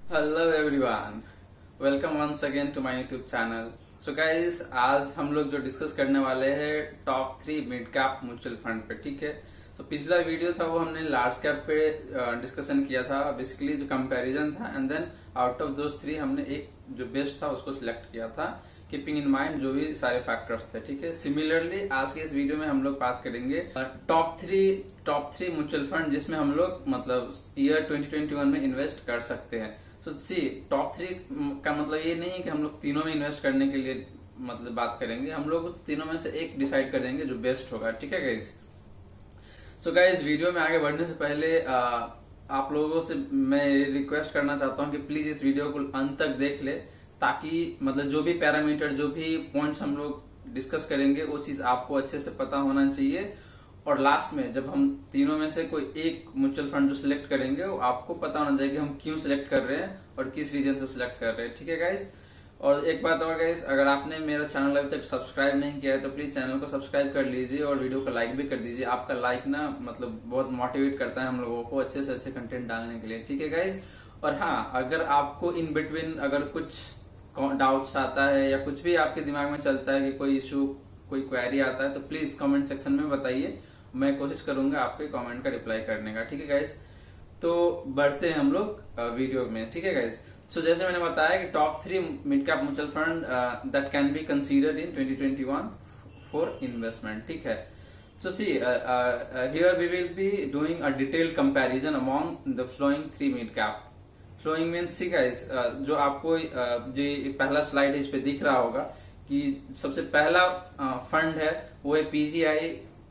Hello everyone, welcome once again to my YouTube channel. So guys, आज हम लोग जो डिस्कस करने वाले हैं top 3 mid cap mutual fund पे। ठीक है, तो पिछला वीडियो था वो हमने लार्ज कैप पे डिस्कशन किया था, बेसिकली जो कंपैरिजन था, and then out of those 3 हमने एक जो बेस्ट था उसको सिलेक्ट किया था, कीपिंग इन माइंड जो भी सारे फैक्टर्स थे। ठीक है, सिमिलरली आज के इस वीडियो में हम लोग बात करेंगे टॉप थ्री म्यूचुअल फंड जिसमें हम लोग मतलब ईयर 2021 में इन्वेस्ट कर सकते हैं। तो सी टॉप 3 का मतलब ये नहीं है कि हम लोग तीनों में इन्वेस्ट करने के लिए मतलब बात करेंगे, हम लोग तीनों में से एक डिसाइड कर देंगे जो बेस्ट होगा। ठीक है गाइस, सो गाइस वीडियो में आगे बढ़ने से पहले आप लोगों से मैं रिक्वेस्ट करना चाहता हूं कि प्लीज इस वीडियो को अंत तक देख ले, ताकि मतलब जो भी पैरामीटर जो भी पॉइंट्स हम लोग डिस्कस करेंगे वो चीज आपको अच्छे से पता होना चाहिए। और लास्ट में जब हम तीनों में से कोई एक म्यूचुअल फंड जो सिलेक्ट करेंगे वो आपको पता होना चाहिए कि हम क्यों सिलेक्ट कर रहे हैं और किस रीजन से सिलेक्ट कर रहे हैं। ठीक है गाइस, और एक बात और गाइस, अगर आपने मेरा चैनल अभी तक सब्सक्राइब नहीं किया है तो प्लीज चैनल को सब्सक्राइब कर लीजिए और वीडियो को लाइक भी कर दीजिए। आपका लाइक ना मतलब बहुत मोटिवेट करता है हम लोगों को अच्छे से अच्छे कंटेंट डालने के लिए। ठीक है गाइस, और हाँ, अगर आपको इन बिटवीन अगर कुछ डाउट्स आता है या कुछ भी आपके दिमाग में चलता है कि कोई इशू कोई क्वेरी आता है तो प्लीज कमेंट सेक्शन में बताइए, मैं कोशिश करूंगा आपके कमेंट का रिप्लाई करने का। ठीक है गाइस, तो बढ़ते हैं हम लोग वीडियो में। ठीक है गाइस, सो जैसे मैंने बताया कि top 3 mid cap mutual fund that can be considered in 2021 for investment. ठीक है, so see here we will be doing a detailed comparison among the following 3 mid cap. Following means see guys, जो आपको जो पहला slide है इस पे दिख रहा होगा कि सबसे पहला फंड है वो है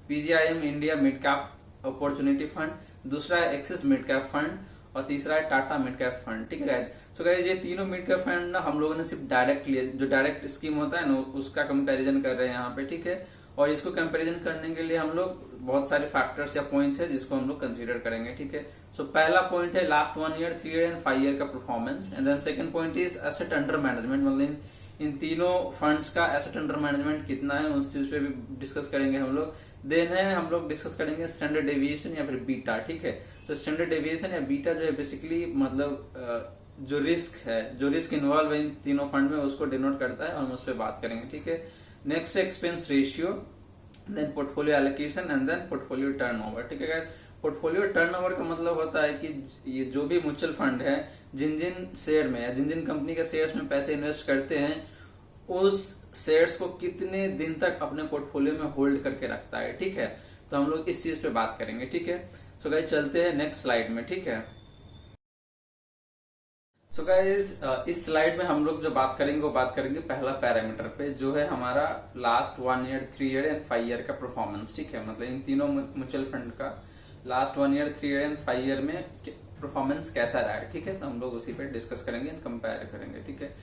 PGIM India mid cap opportunity fund, दूसरा है एक्सिस मिड कैप फंड और तीसरा है टाटा मिड कैप फंड। ठीक है गाइस, सो गाइस ये तीनों मिड कैप फंड ना हम लोगों ने सिर्फ डायरेक्ट लिए, जो डायरेक्ट स्कीम होता है ना उसका कंपैरिजन कर रहे हैं यहाँ पे। ठीक है, और इसको कंपैरिजन करने के लिए हम लोग बहुत सारे फैक्टर्स या पॉइंट्स है जिसको हम लोग कंसीडर करेंगे। ठीक है, सो पहला पॉइंट है last 1 year, 3 year and 5 year का performance, and then second point is asset under management, मतलब इन तीनों फंड्स का एसेट अंडर मैनेजमेंट कितना है उस चीज पे भी डिस्कस करेंगे हम लोग। देन है हम लोग डिस्कस करेंगे स्टैंडर्ड डेविएशन या फिर बीटा। ठीक है, तो स्टैंडर्ड डेविएशन या बीटा जो है बेसिकली मतलब जो रिस्क इन्वॉल्व है इन तीनों फंड में उसको डिनोट करता है और हम उस पर बात करेंगे। ठीक है, next expense ratio, then portfolio allocation and then portfolio turnover. ठीक है, पोर्टफोलियो टर्नओवर का मतलब होता है कि ये जो भी म्यूचुअल फंड है जिन जिन शेयर में या जिन जिन कंपनी के शेयर्स में पैसे इन्वेस्ट करते हैं उस शेयर्स को कितने दिन तक अपने पोर्टफोलियो में होल्ड करके रखता है। ठीक है, तो हम लोग इस चीज पे बात करेंगे। ठीक है, सो गाइस चलते हैं नेक्स्ट स्लाइड में। ठीक है, सो गाइस इस स्लाइड में हम लोग जो बात करेंगे वो बात करेंगे पहला पैरामीटर पे जो है हमारा last 1 year, 3 year and 5 year का परफॉर्मेंस। ठीक है, मतलब इन तीनों म्यूचुअल फंड का last 1 year, 3 year and 5 year में परफॉर्मेंस कैसा रहा है। ठीक है, तो हम लोग उसी पे डिस्कस करेंगे एंड कंपेयर करेंगे। ठीक है,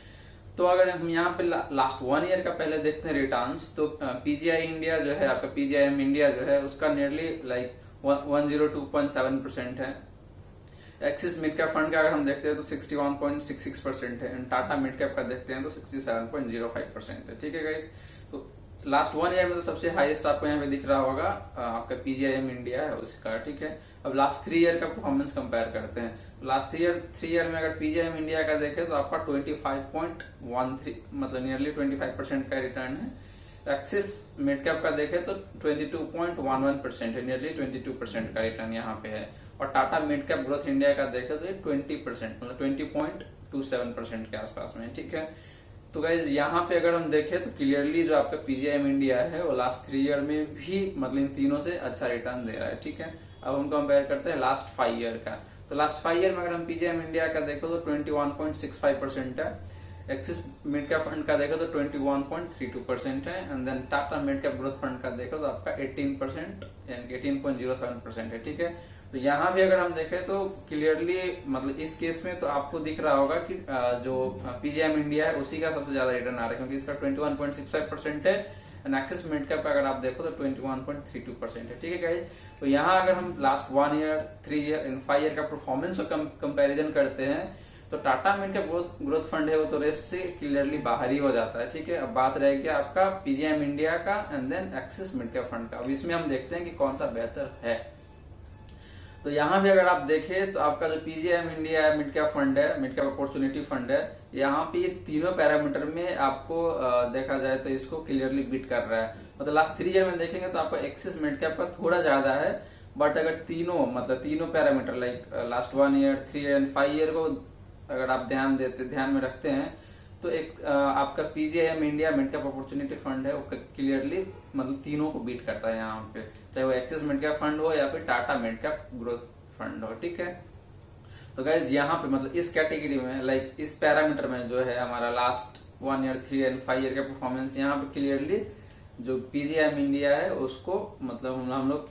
तो अगर हम यहाँ पे लास्ट 1 ईयर का पहले देखते हैं रिटर्न्स, तो पीजीआई इंडिया जो है आपका, पीजीआईएम इंडिया जो है उसका नियरली लाइक 102.7% है। एक्सिस मिड कैप फंड का अगर हम देखते हैं तो 61.66% है, एंड टाटा मिड कैप का देखते हैं तो 67.05% है। ठीक है गाइस, तो लास्ट 1 ईयर में तो सबसे हाईएस्ट आपको यहाँ पे दिख रहा होगा आपका पीजीआईएम इंडिया है उसका। ठीक है, अब लास्ट 3 ईयर का परफॉर्मेंस कंपेयर करते हैं, तो लास्ट 3 ईयर में अगर पीजीआईएम इंडिया का देखें तो आपका 25.13 मतलब नियरली 25% का रिटर्न है। एक्सिस मिड कैप का देखें तो 22.11% है, नियरली 22% का रिटर्न यहाँ पे है। और Tata mid cap growth India का देखें तो ये 20% मतलब 20.27% के आसपास में। ठीक है, तो गाइज यहाँ पे अगर हम देखें तो क्लियरली जो आपका पीजीआईएम इंडिया है वो लास्ट 3 ईयर में भी मतलब इन तीनों से अच्छा रिटर्न दे रहा है। ठीक है, अब हम कंपेयर करते हैं लास्ट 5 ईयर का, तो लास्ट 5 ईयर में अगर हम पीजीआईएम इंडिया का देखो तो 21.65% है, एक्सिस मिड कैप फंड का देखो तो 21.32% है, and then Tata mid cap growth fund का देखो तो आपका 18% यानी 18.07% है। ठीक है, तो यहाँ भी अगर हम देखें तो क्लियरली मतलब इस केस में तो आपको दिख रहा होगा कि जो पीजीआईएम इंडिया है उसी का सबसे ज्यादा रिटर्न आ रहा है, क्योंकि इसका 21.65% है, एंड एक्सिस मिड कैप अगर आप देखो तो 21.32% है। ठीक है गाइज, तो यहाँ अगर हम last 1 year, 3 year and 5 year का परफॉर्मेंस को कंपेरिजन करते हैं तो Tata mid cap growth fund है वो तो रेस से क्लियरली बाहर ही हो जाता है। ठीक है, अब बात रहेगी आपका पीजीआईएम इंडिया का and then Axis mid cap fund का। अब इसमें हम देखते हैं कि कौन सा बेहतर है। तो यहाँ भी अगर आप देखें तो आपका जो पीजीआईएम इंडिया है, मिड कैप फंड है, मिड कैप अपॉर्चुनिटी फंड है, यहाँ पे ये तीनों पैरामीटर में आपको देखा जाए तो इसको क्लियरली बीट कर रहा है। मतलब लास्ट 3 ईयर में देखेंगे तो आपका एक्सिस मिड कैप का थोड़ा ज्यादा है, बट अगर तीनों parameter like last 1 year, 3 year and 5 year को अगर आप ध्यान में रखते हैं तो एक आपका PGIM India mid cap opportunity fund है वो क्लियरली मतलब तीनों को बीट करता है यहाँ पे, चाहे वो एक्सिस मिड कैप फंड हो या फिर Tata mid cap growth fund हो। ठीक है, तो गाइज यहाँ पे मतलब इस कैटेगरी में लाइक इस पैरामीटर में जो है हमारा लास्ट 1 ईयर, 3 ईयर, 5 ईयर का परफॉर्मेंस यहाँ पे क्लियरली जो पीजीआईएम इंडिया है उसको मतलब हम लोग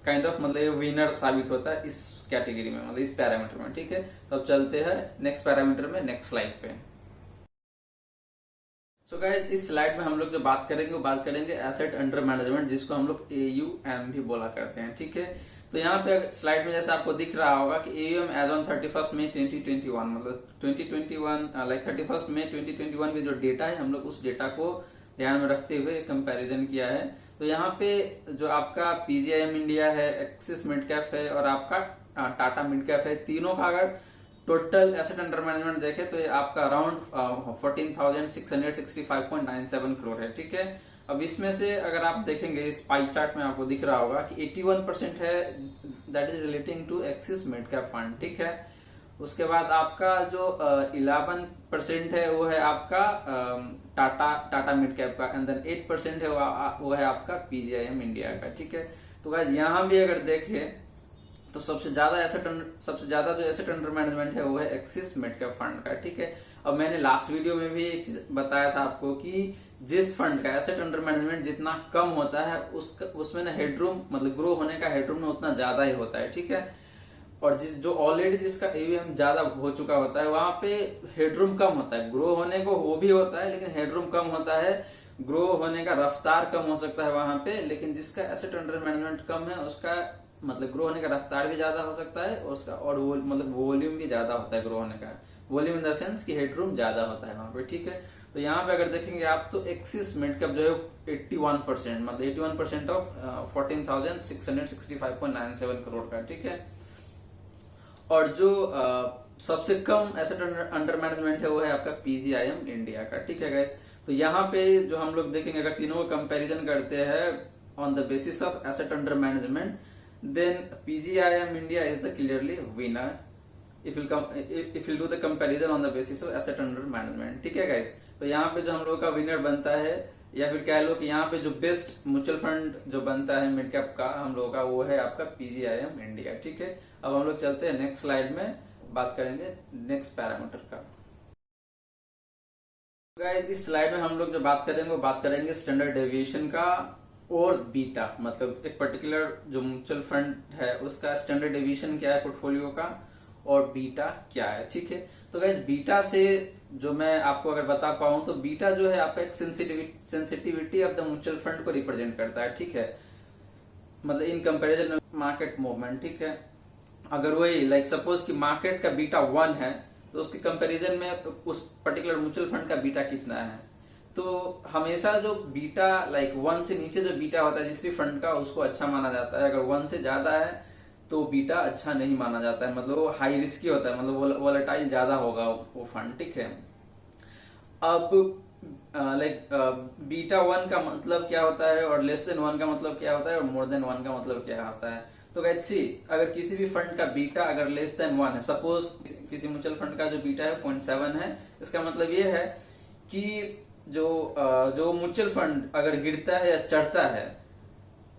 काइंड ऑफ मतलब ये विनर साबित होता है इस कैटेगरी में, मतलब इस पैरामीटर में। ठीक है, तो अब चलते हैं नेक्स्ट पैरामीटर में, नेक्स्ट स्लाइड पे। सो गाइस इस स्लाइड में हम लोग जो बात करेंगे वो बात करेंगे एसेट अंडर मैनेजमेंट, जिसको हम लोग AUM भी बोला करते हैं। ठीक है, तो यहाँ पे स्लाइड में जैसे आपको दिख रहा होगा कि AUM एज ऑन 31 मई 2021 मतलब 2021 लाइक 31 मई 2021 में जो डेटा है हम लोग उस डेटा को ध्यान में रखते हुए कंपैरिजन किया है। तो यहाँ पे जो आपका पीजीआईएम इंडिया है, एक्सिस मिड कैप है और आपका टाटा मिड कैप है, तीनों का अगर टोटल एसेट अंडर मैनेजमेंट देखे तो ये आपका अराउंड 14,665.97 करोड़ है। ठीक है, अब इसमें से अगर आप देखेंगे इस पाई चार्ट में आपको दिख रहा होगा कि 81% है that is relating to Axis mid cap fund. ठीक है, उसके बाद आपका जो 11% है वो है आपका टाटा मिड कैप का, एंड देन 8% है वो है आपका पीजीआईएम इंडिया का। ठीक है, तो गाइस यहाँ भी अगर देखें तो सबसे ज्यादा जो एसेट अंडर मैनेजमेंट है वो है एक्सिस मिड कैप फंड का। ठीक है, अब मैंने लास्ट वीडियो में भी एक चीज बताया था आपको कि जिस फंड का एसेट अंडर मैनेजमेंट जितना कम होता है उसमें ना हेडरूम मतलब ग्रो होने का हेडरूम ना उतना ज्यादा ही होता है। ठीक है, और जो ऑलरेडी जिसका AUM ज्यादा हो चुका होता है वहां पे हेडरूम कम होता है, ग्रो होने को वो भी होता है लेकिन हेडरूम कम होता है, ग्रो होने का रफ्तार कम हो सकता है वहां पे। लेकिन जिसका एसेट अंडर मैनेजमेंट कम है उसका मतलब ग्रो होने का रफ्तार भी ज्यादा हो सकता है और उसका और वो मतलब वॉल्यूम भी ज्यादा होता है, ग्रो होने का वॉल्यूम इन द सेंस कि हेडरूम ज्यादा होता है वहां पे। ठीक है, तो यहाँ पे अगर देखेंगे आप तो एक्सिस मिड कैप जो है 81% मतलब 81% ऑफ 14,665.97 करोड़ का। ठीक है, और जो सबसे कम एसेट अंडर मैनेजमेंट है वो है आपका पीजीआईएम इंडिया का। ठीक है गाइस, तो यहाँ पे जो हम लोग देखेंगे अगर तीनों का कंपैरिजन करते हैं on the basis of asset under management, then PGIM India is the clearly winner if you'll do the comparison on the basis of asset under management। ठीक है गाइस, तो यहाँ पे जो हम लोग का विनर बनता है या फिर कह लो कि यहाँ पे जो बेस्ट म्यूचुअल फंड जो बनता है मिड कैप का हम लोग का वो है आपका पीजीआईएम इंडिया। ठीक है, अब हम लोग चलते हैं नेक्स्ट स्लाइड में, बात करेंगे नेक्स्ट पैरामीटर का। गाइस इस स्लाइड में हम लोग जो बात करेंगे वो बात करेंगे स्टैंडर्ड डेविएशन का और बीटा, मतलब एक पर्टिकुलर जो म्यूचुअल फंड है उसका स्टैंडर्ड डेविएशन क्या है पोर्टफोलियो का और बीटा क्या है। ठीक है, तो गाइस बीटा से जो मैं आपको अगर बता पाऊं तो बीटा जो है आपका एक sensitivity of the mutual fund को रिप्रेजेंट करता है। ठीक है, मतलब इन कंपैरिजन मार्केट मूवमेंट। ठीक है, अगर वही लाइक सपोज कि मार्केट का बीटा 1 है तो उसके कंपैरिजन में उस पर्टिकुलर म्यूचुअल फंड का बीटा कितना है, तो हमेशा जो बीटा लाइक 1 से नीचे जो बीटा होता है जिस भी फंड का उसको अच्छा माना जाता है, अगर 1 से ज्यादा है तो बीटा अच्छा नहीं माना जाता है, मतलब वो हाई रिस्की होता है, मतलब वोलेटाइल ज्यादा होगा वो फंड। ठीक है, अब लाइक बीटा 1 का मतलब क्या होता है और लेस देन 1 का मतलब क्या होता है और मोर देन 1 का मतलब क्या होता है। तो गाइस सी अगर किसी भी फंड का बीटा अगर लेस देन 1 है, सपोज किसी म्यूचुअल फंड का जो बीटा है 0.7 है, इसका मतलब ये है कि जो म्यूचुअल फंड अगर गिरता है या चढ़ता है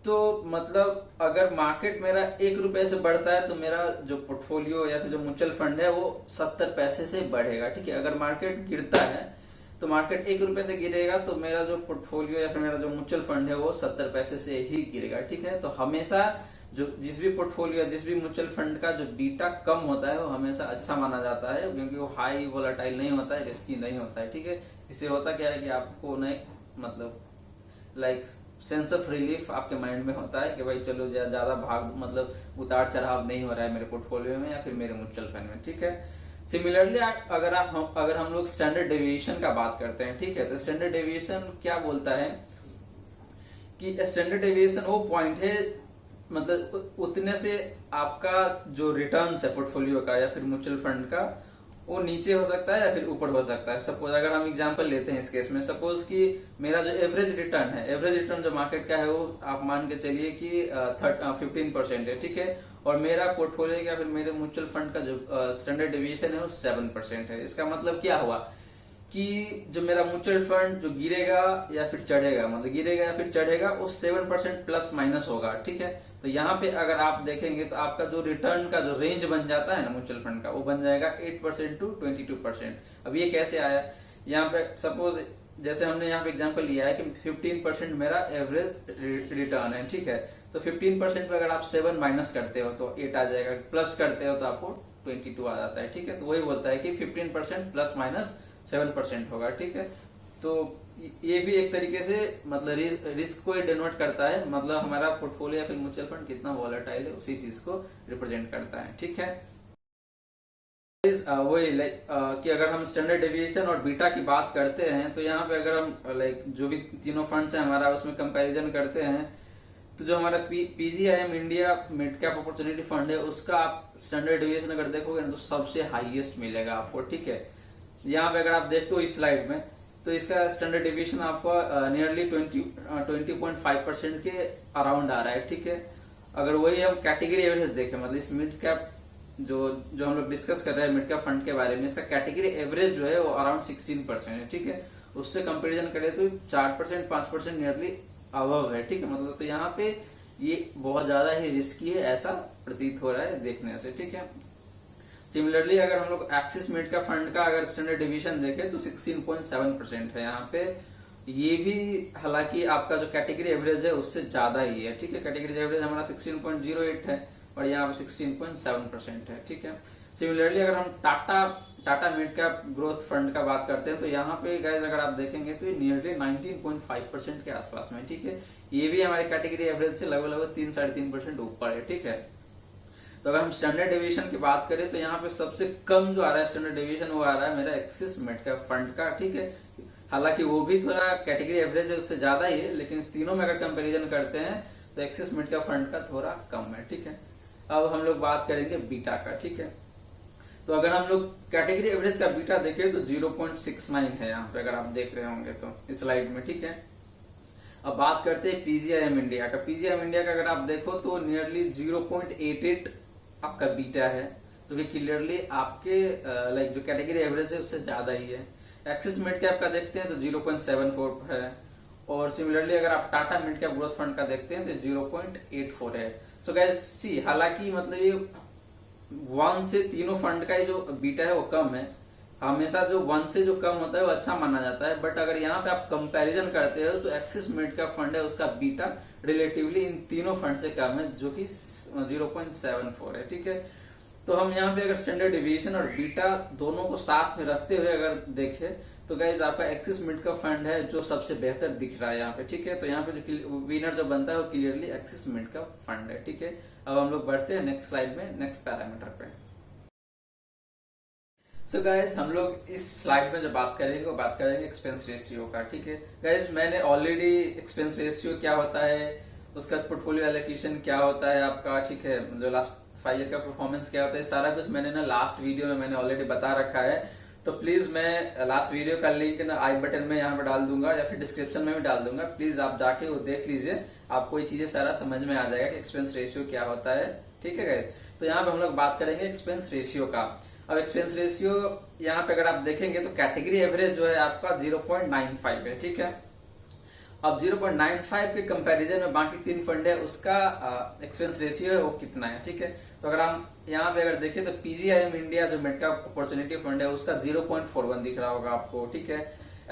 तो मतलब अगर मार्केट मेरा 1 रुपए से बढ़ता है तो मेरा जो पोर्टफोलियो या फिर जो म्यूचुअल फंड है वो 70 पैसे से बढ़ेगा। ठीक है, अगर मार्केट गिरता है तो मार्केट 1 रुपए से गिरेगा तो मेरा जो पोर्टफोलियो या फिर मेरा जो म्यूचुअल फंड है वो 70 पैसे से ही गिरेगा। ठीक है, तो हमेशा जो जिस भी पोर्टफोलियो जिस भी म्यूचुअल फंड का जो बीटा कम होता है वो हमेशा अच्छा माना जाता है क्योंकि वो हाई वोलेटाइल नहीं होता है, रिस्की नहीं होता है। ठीक है, इससे होता क्या है कि आपको नहीं मतलब लाइक सेंस ऑफ रिलीफ आपके माइंड में होता है कि भाई चलो ज्यादा भाग मतलब उतार चढ़ाव नहीं हो रहा है मेरे पोर्टफोलियो में या फिर मेरे म्यूचुअल फंड में। ठीक है, सिमिलरली अगर हम लोग स्टैंडर्ड डेविएशन का बात करते हैं, ठीक है, तो स्टैंडर्ड डेविएशन क्या बोलता है कि स्टैंडर्ड डेविएशन वो पॉइंट है मतलब उतने से आपका जो रिटर्न्स है पोर्टफोलियो का या फिर म्यूचुअल फंड का, वो नीचे हो सकता है या फिर ऊपर हो सकता है। सपोज अगर हम एग्जांपल लेते हैं इस केस में, सपोज कि मेरा जो एवरेज रिटर्न है, एवरेज रिटर्न जो मार्केट का है वो आप मान के चलिए कि 15% है, ठीक है, और मेरा पोर्टफोलियो या फिर मेरे म्यूचुअल फंड का जो स्टैंडर्ड डेविएशन है वो 7% है। इसका मतलब क्या हुआ कि जो मेरा म्यूचुअल फंड जो गिरेगा या फिर चढ़ेगा, मतलब गिरेगा या फिर चढ़ेगा, वो 7% प्लस माइनस होगा, ठीक है। तो यहाँ पे अगर आप देखेंगे तो आपका जो रिटर्न का जो रेंज बन जाता है ना म्यूचुअल फंड का, वो बन जाएगा 8% टू 22%। अब ये कैसे आया, यहाँ पे सपोज जैसे हमने यहाँ पे एग्जांपल लिया है कि 15% मेरा एवरेज रिटर्न है, ठीक है, तो 15% पे अगर आप 7 माइनस करते हो तो 8 आ जाएगा, प्लस करते हो तो आपको 22 आ जाता है, ठीक है। तो वही बोलता है कि 15% प्लस माइनस 7% होगा, ठीक है। तो ये भी एक तरीके से मतलब रिस्क को डिनोट करता है, मतलब हमारा पोर्टफोलियो या फिर म्यूचुअल फंड कितना वॉलेटाइल है उसी चीज को रिप्रेजेंट करता है, ठीक है। वही लाइक कि अगर हम स्टैंडर्ड डेविएशन और बीटा की बात करते हैं तो यहाँ पे अगर हम लाइक जो भी तीनों फंड्स है हमारा उसमें कंपैरिजन करते हैं, तो जो हमारा PGIM India mid cap opportunity fund है उसका आप स्टैंडर्ड डेविएशन अगर देखोगे ना तो सबसे हाईएस्ट मिलेगा आपको, ठीक है। यहाँ पे अगर आप देखते हो इस स्लाइड में तो इसका स्टैंडर्ड डेविएशन आपको नियरली 20.5% के अराउंड आ रहा है, ठीक है। अगर वही हम कैटेगरी एवरेज देखें, मतलब इस मिड कैप जो हम लोग डिस्कस कर रहे हैं मिड कैप फंड के बारे में, इसका कैटेगरी एवरेज जो है वो अराउंड 16% है, ठीक है। उससे कंपेरिजन करें तो 4% 5% नियरली अबव है, ठीक है। मतलब तो यहाँ पे ये बहुत ज्यादा ही रिस्की है ऐसा प्रतीत हो रहा है देखने से, ठीक है। सिमिलरली अगर हम लोग एक्सिस मिड का फंड का अगर स्टैंडर्ड डिवीजन देखें तो 16.7% है यहाँ पे। ये भी हालांकि आपका जो कैटेगरी एवरेज है उससे ज्यादा ही है, ठीक है। कैटेगरी एवरेज हमारा 16.08 है और यहाँ पे 16.7% है, ठीक है। सिमिलरली अगर हम Tata mid cap growth fund का बात करते हैं तो यहाँ पे गाइस अगर आप देखेंगे तो ये नियरली 19.5% के आसपास में, ठीक है। ये भी हमारे कैटेगरी एवरेज से लगभग 3-3.5% ऊपर है, ठीक है। तो अगर हम स्टैंडर्ड डेविएशन की बात करें तो यहाँ पे सबसे कम जो आ रहा है स्टैंडर्ड डेविएशन वो आ रहा है मेरा एक्सिस मिड कैप फंड का, ठीक है। हालांकि वो भी थोड़ा कैटेगरी एवरेज है उससे ज्यादा ही है, लेकिन इस तीनों में अगर कंपैरिजन करते हैं तो एक्सिस मिड कैप फंड का थोड़ा कम है, ठीक है। अब हम लोग बात करेंगे बीटा का, ठीक है। तो अगर हम लोग कैटेगरी एवरेज का बीटा देखें तो 0.69 है यहाँ पे, अगर आप देख रहे होंगे तो इस स्लाइड में, ठीक है। अब बात करते हैं पीजीआईएम इंडिया का। पीजीआईएम इंडिया का अगर आप देखो तो नियरली 0.88 आपका बीटा है, जो कि क्लियरली आपके लाइक जो कैटेगरी एवरेज है उससे ज्यादा ही है। एक्सिस मिड कैप का देखते हैं तो 0.74 है, और सिमिलरली अगर आप Tata mid cap growth fund का देखते हैं तो 0.84 है। सो गाइस सी, हालांकि मतलब ये 1 से तीनों फंड का जो बीटा है वो कम है। हमेशा जो 1 से जो कम होता है वो अच्छा माना जाता है, बट अगर यहाँ पे आप कंपैरिजन करते हो तो एक्सिस मिड कैप फंड है उसका बीटा रिलेटिवली इन तीनों फंड से कम है, जो कि 0.74 है, ठीक है। तो हम यहाँ पे अगर स्टैंडर्ड डेविएशन और बीटा दोनों को साथ में रखते हुए अगर देखें तो गाइज आपका एक्सिस मिड का फंड है जो सबसे बेहतर दिख रहा है यहाँ पे, ठीक है। तो यहाँ पे जो विनर जो बनता है वो क्लियरली एक्सिस मिड का फंड है, ठीक है। अब हम लोग बढ़ते हैं नेक्स्ट स्लाइड में, नेक्स्ट पैरामीटर पे। सो गाइज हम लोग इस स्लाइड में जो बात करेंगे वो बात करेंगे एक्सपेंस रेशियो का, ठीक है। गाइज मैंने ऑलरेडी एक्सपेंस रेशियो क्या होता है, उसका पोर्टफोलियो एलोकेशन क्या होता है आपका, ठीक है, जो लास्ट 5 ईयर का परफॉर्मेंस क्या होता है, सारा कुछ मैंने ना लास्ट वीडियो में मैंने ऑलरेडी बता रखा है। तो प्लीज मैं लास्ट वीडियो का लिंक ना आई बटन में यहाँ पे डाल दूंगा या फिर डिस्क्रिप्शन में भी डाल दूंगा, प्लीज आप जाके वो देख लीजिए, आपको ये चीजें सारा समझ में आ जाएगा कि एक्सपेंस रेशियो क्या होता है, ठीक है गाइस। तो यहाँ पे हम लोग बात करेंगे एक्सपेंस रेशियो का। अब एक्सपेंस रेशियो यहाँ पे अगर आप देखेंगे तो कैटेगरी एवरेज जो है आपका 0.95 है, ठीक है। अब 0.95 के कंपैरिजन में बाकी 3 फंड है उसका एक्सपेंस रेशियो है वो कितना है, ठीक है। तो अगर हम यहाँ पे अगर देखें तो पीजीआईएम इंडिया जो मिड कैप अपॉर्चुनिटी फंड है उसका 0.41 दिख रहा होगा आपको, ठीक है।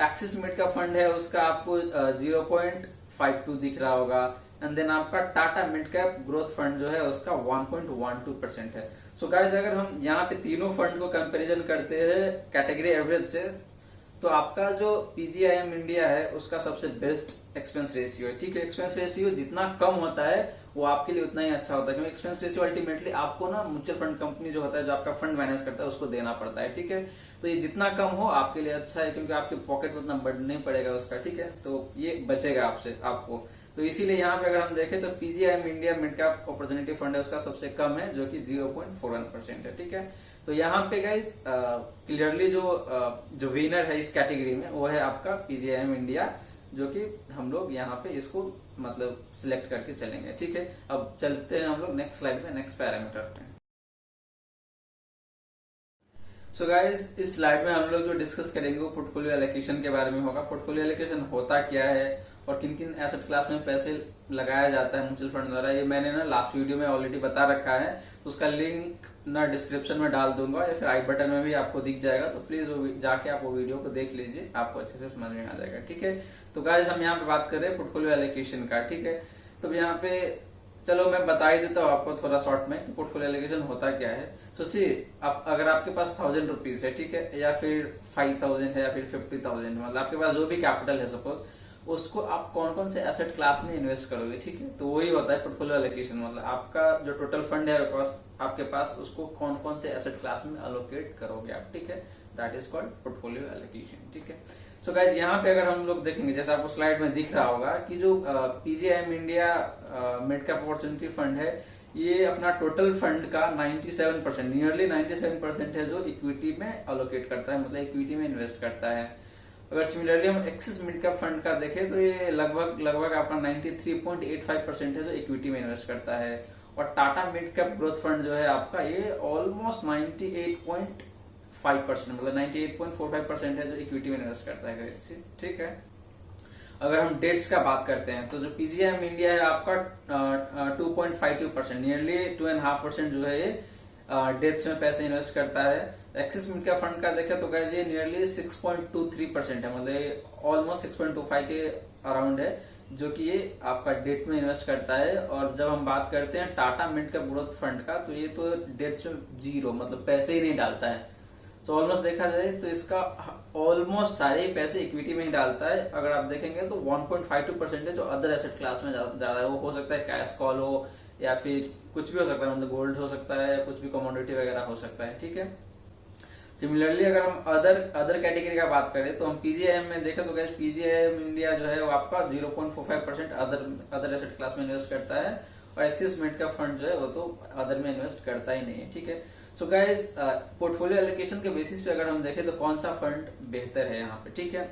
एक्सिस मिड का फंड है उसका आपको 0.52 दिख रहा होगा, एंड देन आपका Tata mid cap growth fund जो है उसका 1.12% है। सो गाइस अगर हम यहाँ पे तीनों फंड को कंपैरिजन करते हैं कैटेगरी एवरेज से तो आपका जो पीजीआईएम इंडिया है उसका सबसे बेस्ट एक्सपेंस रेशियो है, ठीक है। एक्सपेंस रेशियो जितना कम होता है वो आपके लिए उतना ही अच्छा होता है, क्योंकि एक्सपेंस रेशियो अल्टीमेटली आपको ना म्यूचुअल फंड कंपनी जो होता है जो आपका फंड मैनेज करता है उसको देना पड़ता है, ठीक है। तो ये जितना कम हो आपके लिए अच्छा है, क्योंकि आपके पॉकेट में उतना बर्डन नहीं पड़ेगा उसका, ठीक है। तो ये बचेगा आपसे आपको। तो इसीलिए यहाँ पे अगर हम देखें तो PGIM India mid cap opportunity fund है उसका सबसे कम है जो कि 0.41% है। ठीक है, तो यहाँ पे गाइस क्लियरली जो विनर है इस कैटेगरी में वो है आपका पीजीआईएम इंडिया, जो कि हम लोग यहाँ पे इसको मतलब सिलेक्ट करके चलेंगे। ठीक है, अब चलते हैं हम लोग नेक्स्ट स्लाइड में, नेक्स्ट पैरामीटर पे। सो गाइस इस स्लाइड में हम लोग जो डिस्कस करेंगे वो पोर्टफोलियो एलोकेशन के बारे में होगा। पोर्टफोलियो एलोकेशन होता क्या है और किन किन एसेट क्लास में पैसे लगाया जाता है म्यूचुअल फंड द्वारा, ये मैंने ना लास्ट वीडियो में ऑलरेडी बता रखा है, तो उसका लिंक ना डिस्क्रिप्शन में डाल दूंगा या फिर आई बटन में भी आपको दिख जाएगा, तो प्लीज जाके आप वो वीडियो को देख लीजिए, आपको अच्छे से समझ में आ जाएगा। ठीक है, तो गाइस हम यहाँ पे बात कर रहे हैं पोर्टफोलियो एलोकेशन का। ठीक है, तो यहाँ पे चलो मैं बता ही देता हूँ आपको थोड़ा शॉर्ट में कि पोर्टफोलियो एलोकेशन होता क्या है। तो सी अगर आपके पास 1000 रुपीज है, ठीक है, या फिर 5000 है या फिर 50,000, मतलब आपके पास जो भी कैपिटल है सपोज, उसको आप कौन कौन से एसेट क्लास में इन्वेस्ट करोगे। ठीक है, तो वही होता है पोर्टफोलियो एलोकेशन, मतलब आपका जो टोटल फंड है आपके पास उसको कौन कौन से एसेट क्लास में अलोकेट करोगे आप। ठीक है, that is called portfolio allocation. ठीक है, सो गाइज यहाँ पे अगर हम लोग देखेंगे जैसे आपको स्लाइड में दिख रहा होगा कि जो PGIM India mid cap opportunity fund है, ये अपना टोटल फंड का 97%, नियरली 97% है जो इक्विटी में अलोकेट करता है, मतलब इक्विटी में इन्वेस्ट करता है। अगर सिमिलरली हम एक्सिस मिड कैप फंड का देखें तो ये लगभग आपका 93.85% है जो इक्विटी में इन्वेस्ट करता है। और Tata mid cap growth fund जो है आपका, ये ऑलमोस्ट 98.5%, मतलब 98.45% है जो इक्विटी में इन्वेस्ट करता है। ठीक है, अगर हम डेट्स का बात करते हैं तो जो पीजीआईएम इंडिया है आपका 2.52%, नियरली 2.5% जो है ये डेट्स में पैसे इन्वेस्ट करता है। एक्सिस मिड कैप फंड का देखें तो गाइस ये नियरली 6.23% है, मतलब ऑलमोस्ट 6.25 के अराउंड है जो कि ये आपका डेट में इन्वेस्ट करता है। और जब हम बात करते हैं Tata mid cap growth fund का, तो ये तो डेट्स में जीरो, मतलब पैसे ही नहीं डालता है। तो ऑलमोस्ट देखा जाए तो इसका ऑलमोस्ट सारे ही पैसे इक्विटी में ही डालता है। अगर आप देखेंगे तो 1.52% है जो अदर एसेट क्लास में ज्यादा है, वो हो सकता है कैश कॉल हो या फिर कुछ भी हो सकता है, मतलब गोल्ड हो सकता है, कुछ भी कमोडिटी वगैरह हो सकता है। ठीक है, सिमिलरली अगर हम अदर कैटेगरी का बात करें तो हम पीजीआईएम में देखें तो गैस पीजीआईएम इंडिया जो है वो आपका 0.45% अदर एसेट क्लास में इन्वेस्ट करता है। और एक्सिस मिड कैप फंड जो है वो तो अदर में इन्वेस्ट करता ही नहीं है। ठीक है, सो गाइस पोर्टफोलियो एलोकेशन के बेसिस पे अगर हम देखें तो कौन सा फंड बेहतर है यहाँ पे। ठीक है,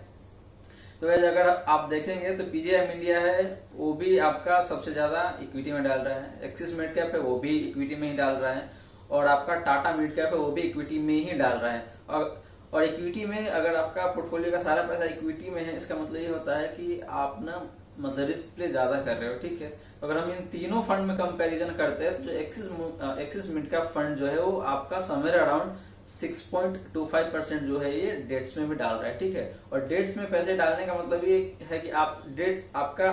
तो गाइस अगर आप देखेंगे तो पीजीआईएम इंडिया है वो भी आपका सबसे ज्यादा इक्विटी में डाल रहा है, एक्सिस मिड कैप है वो भी इक्विटी में ही डाल रहा है, और आपका टाटा मिड कैप है वो भी इक्विटी में ही डाल रहा है। और इक्विटी में अगर आपका पोर्टफोलियो का सारा पैसा इक्विटी में है, इसका मतलब ये होता है कि आप ना मतलब रिस्क प्ले ज्यादा कर रहे हो। ठीक है, तो अगर हम इन तीनों फंड में कंपैरिजन करते हैं तो एक्सिस मिड कैप फंड जो है वो आपका समवेयर अराउंड 6.25% जो है ये डेट्स में भी डाल रहा है। ठीक है, और डेट्स में पैसे डालने का मतलब ये है कि आप डेट्स आपका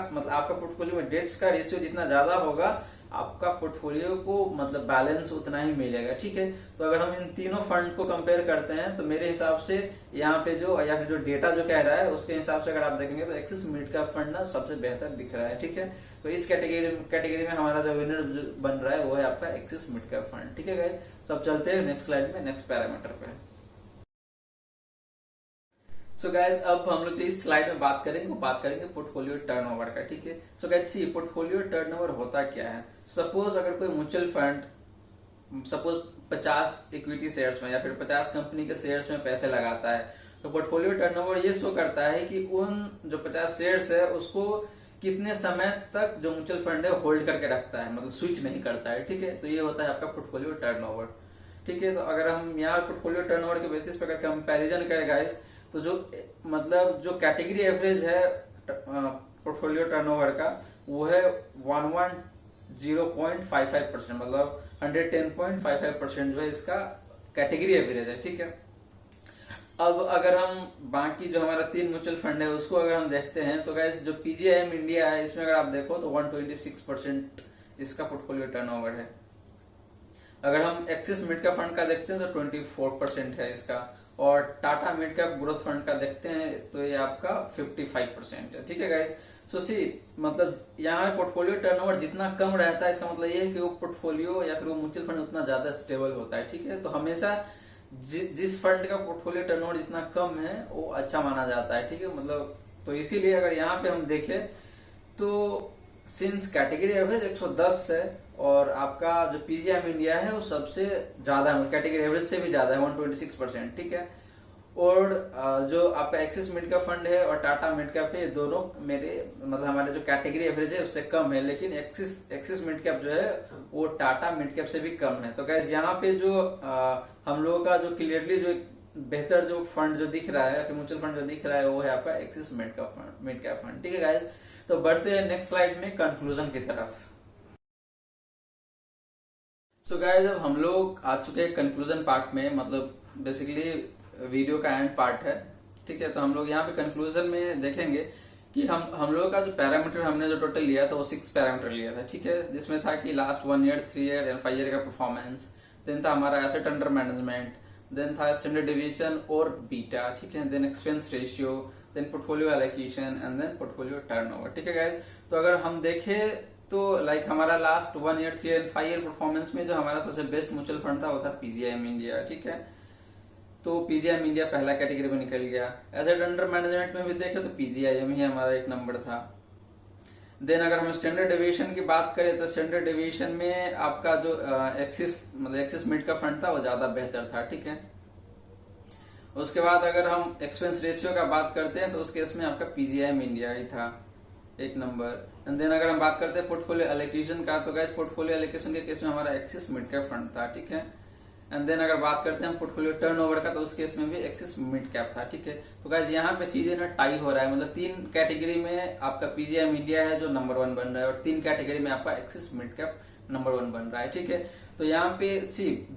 पोर्टफोलियो में डेट्स का रेशियो जितना ज्यादा होगा आपका पोर्टफोलियो को मतलब बैलेंस उतना ही मिलेगा। ठीक है, तो अगर हम इन तीनों फंड को कंपेयर करते हैं तो मेरे हिसाब से यहाँ पे जो डेटा जो कह रहा है उसके हिसाब से अगर आप देखेंगे तो एक्सिस मिड कैप फंड ना सबसे बेहतर दिख रहा है। ठीक है, तो इस कैटेगरी में हमारा जो विनर बन रहा है वो है आपका एक्सिस मिड कैप फंड। ठीक है गाइस, तो अब चलते हैं नेक्स्ट स्लाइड में, नेक्स्ट पैरामीटर पे। सो गाइस अब हम लोग जो इस स्लाइड में बात करेंगे पोर्टफोलियो टर्नओवर का। ठीक है, सो गाइस सी पोर्टफोलियो टर्नओवर होता क्या है। सपोज अगर कोई mutual fund suppose 50 equity shares में या फिर 50 कंपनी के शेयर्स में पैसे लगाता है, तो पोर्टफोलियो टर्नओवर ये शो करता है कि उन जो 50 शेयर्स है उसको कितने समय तक जो म्यूचुअल फंड है होल्ड करके रखता है, मतलब स्विच नहीं करता है। ठीक है, तो ये होता है आपका पोर्टफोलियो टर्नओवर। ठीक है, तो अगर हम यहाँ पोर्टफोलियो टर्नओवर के बेसिस पर अगर कंपैरिजन करें गाइस, तो जो कैटेगरी एवरेज है पोर्टफोलियो टर्नओवर का वो है 110.55%, मतलब 110.55% जो है इसका कैटेगरी एवरेज है। ठीक है, अब अगर हम बाकी जो हमारा 3 म्यूचुअल फंड है उसको अगर हम देखते हैं तो गाइस जो पीजीआईएम इंडिया है इसमें अगर आप देखो तो 126% इसका पोर्टफोलियो टर्नओवर है। अगर हम एक्सिस मिड कैप फंड का देखते हैं तो 24% है इसका, और Tata mid cap growth fund का देखते हैं तो ये आपका 55% है। ठीक है गाइस, सो सी मतलब यहाँ पोर्टफोलियो टर्नओवर जितना कम रहता है इसका मतलब ये है कि वो पोर्टफोलियो या फिर वो म्यूचुअल फंड उतना ज्यादा स्टेबल होता है। ठीक है, तो हमेशा जिस फंड का पोर्टफोलियो टर्नओवर जितना कम है वो अच्छा माना जाता है। ठीक है, मतलब तो इसीलिए अगर यहाँ पे हम देखें तो सिंस कैटेगरी एवरेज 110 है और आपका जो पीजीआईएम इंडिया है वो सबसे ज्यादा है, कैटेगरी एवरेज से भी ज्यादा है 126%, ठीक है। और जो आपका एक्सिस मिड कैप फंड है और टाटा मिड कैप है, ये दोनों मेरे मतलब हमारे जो कैटेगरी एवरेज है उससे कम है, लेकिन एक्सिस मिड कैप जो है वो टाटा मिड कैप से भी कम है। तो गाइस यहाँ पे जो हम लोगों का जो क्लियरली जो बेहतर जो फंड जो दिख रहा है, म्यूचुअल फंड जो दिख रहा है, वो है आपका एक्सिस मिड कैप फंड, ठीक है गाइस। तो बढ़ते हैं नेक्स्ट स्लाइड में कंक्लूजन की तरफ। सो गाइस अब हम लोग आ चुके हैं कंक्लूजन पार्ट में, मतलब बेसिकली वीडियो का एंड पार्ट है, ठीक है। तो हम लोग यहाँ पे कंक्लूजन में देखेंगे कि हम लोगों का जो पैरामीटर हमने जो टोटल लिया था वो 6 पैरामीटर लिया था, ठीक है। जिसमें था कि last 1 year, 3 year and 5 year का परफॉर्मेंस, देन था हमारा एसेट अंडर मैनेजमेंट, देन था स्टैंडर्ड डिवीजन और बीटा, ठीक है, then expense ratio, then portfolio allocation and then portfolio turnover, ठीक है गाइस। तो अगर हम देखें तो लाइक हमारा last 1 year, 3 year, 5 year performance में जो हमारा सबसे बेस्ट म्यूचुअल फंड था वो था पीजीआईएम इंडिया, ठीक है। तो पीजीआईएम इंडिया पहला कैटेगरी में निकल गया। एसेट अंडर मैनेजमेंट में भी देखें तो पीजीआईएम ही हमारा 1 नंबर था। देन अगर हम स्टैंडर्ड डेविएशन की बात करें तो स्टैंडर्ड डेविएशन में आपका जो एक्सिस मिड का फंड था वो ज्यादा बेहतर था, ठीक है। उसके बाद अगर हम एक्सपेंस रेशियो का बात करते हैं तो उस केस में आपका पीजीआईएम इंडिया ही था 1 नंबर। एंड देन अगर हम बात करते हैं पोर्टफोलियो एलोकेशन का तो गाइस पोर्टफोलियो एलोकेशन के केस में हमारा एक्सिस मिड कैप फंड था, ठीक है। एंड देन अगर बात करते हैं पोर्टफोलियो टर्नओवर का तो उस केस में भी एक्सिस मिड कैप था, ठीक है। तो गाइस यहाँ पे चीजें ना टाई हो रहा है, मतलब 3 कैटेगरी में आपका पीजीआईएम इंडिया है जो नंबर 1 बन रहा है और 3 कैटेगरी में आपका एक्सिस मिड कैप नंबर 1 बन रहा है, ठीक है। तो यहाँ पे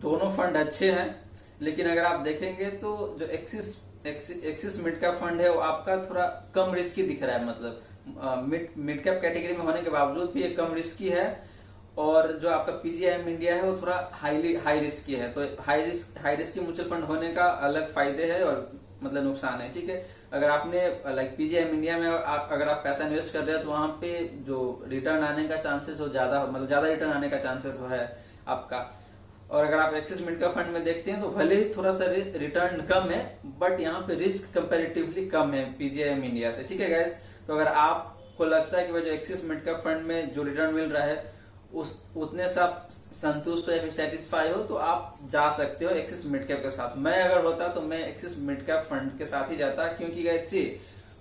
दोनों फंड अच्छे हैं, लेकिन अगर आप देखेंगे तो जो एक्सिस मिड कैप फंड है वो आपका थोड़ा कम रिस्की दिख रहा है, मतलब मिड कैप कैटेगरी में होने के बावजूद भी ये कम रिस्की है। और जो आपका पीजीआईएम इंडिया है वो थोड़ा हाई रिस्क की है। तो हाई रिस्क की म्यूचुअल फंड होने का अलग फायदे है और मतलब नुकसान है, ठीक है। अगर आपने लाइक पीजीआईएम इंडिया में अगर आप पैसा इन्वेस्ट कर रहे हो तो वहां पे जो रिटर्न आने का चांसेस हो ज्यादा, मतलब ज्यादा रिटर्न आने का चांसेस है आपका। और अगर आप एक्सिस मिड का फंड में देखते हैं तो भले ही थोड़ा सा रिटर्न कम है, बट यहाँ पे रिस्क कंपेरेटिवली कम है पीजीआईएम इंडिया से, ठीक है गाइस। तो अगर आपको लगता है कि जो एक्सिस मिड का फंड में जो रिटर्न मिल रहा है उतने से आप संतुष्ट हो या फिर सेटिस्फाई हो तो आप जा सकते हो एक्सिस मिड कैप के साथ। मैं अगर होता तो मैं एक्सिस मिड कैप फंड के साथ ही जाता, क्योंकि गाइस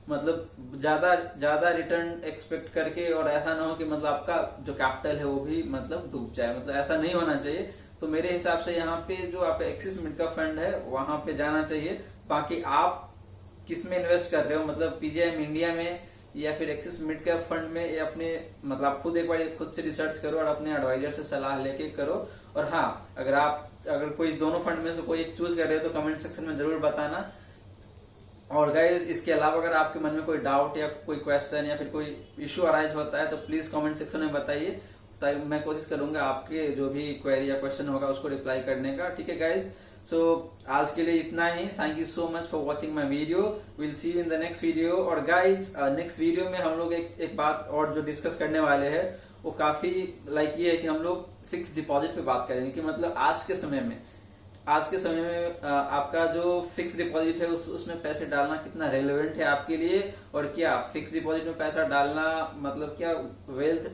मतलब ज्यादा रिटर्न एक्सपेक्ट करके और ऐसा ना हो कि मतलब आपका जो कैपिटल है वो भी मतलब डूब जाए, मतलब ऐसा नहीं होना चाहिए। तो मेरे हिसाब से यहाँ पे जो आपका एक्सिस मिड का फंड है वहां पे जाना चाहिए। बाकी आप किस में इन्वेस्ट कर रहे हो, मतलब पीजीआईएम इंडिया में या फिर एक्सिस मिड कैप फंड में, या अपने मतलब आप खुद एक बार खुद से रिसर्च करो और अपने एडवाइजर से सलाह लेके करो। और हाँ, अगर कोई दोनों फंड में से कोई एक चूज कर रहे हो तो कमेंट सेक्शन में जरूर बताना। और गाइज इसके अलावा अगर आपके मन में कोई डाउट या कोई क्वेश्चन या फिर कोई इश्यू अराइज होता है तो प्लीज कमेंट सेक्शन में बताइए, मैं कोशिश करूंगा आपके जो भी क्वेरी या क्वेश्चन होगा उसको रिप्लाई करने का, ठीक है गाइज। सो आज के लिए इतना ही। Thank you so much for watching my video. Will see you in the next video. और गाइज नेक्स्ट वीडियो में हम लोग एक बात और जो डिस्कस करने वाले हैं वो काफी लाइक ये है कि हम लोग फिक्स डिपॉजिट पे बात करेंगे कि मतलब आज के समय में आपका जो फिक्स डिपॉजिट है उसमें पैसे डालना कितना रेलेवेंट है आपके लिए, और क्या फिक्स डिपॉजिट में पैसा डालना मतलब क्या वेल्थ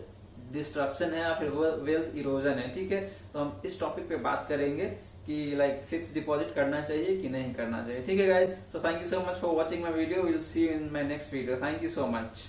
डिस्ट्रक्शन है या फिर वेल्थ इरोजन है, ठीक है। तो हम इस टॉपिक पे बात करेंगे कि लाइक फिक्स डिपॉजिट करना चाहिए कि नहीं करना चाहिए, ठीक है गाइस। तो thank you so much for watching my video. Will see you in my next video. Thank you so much.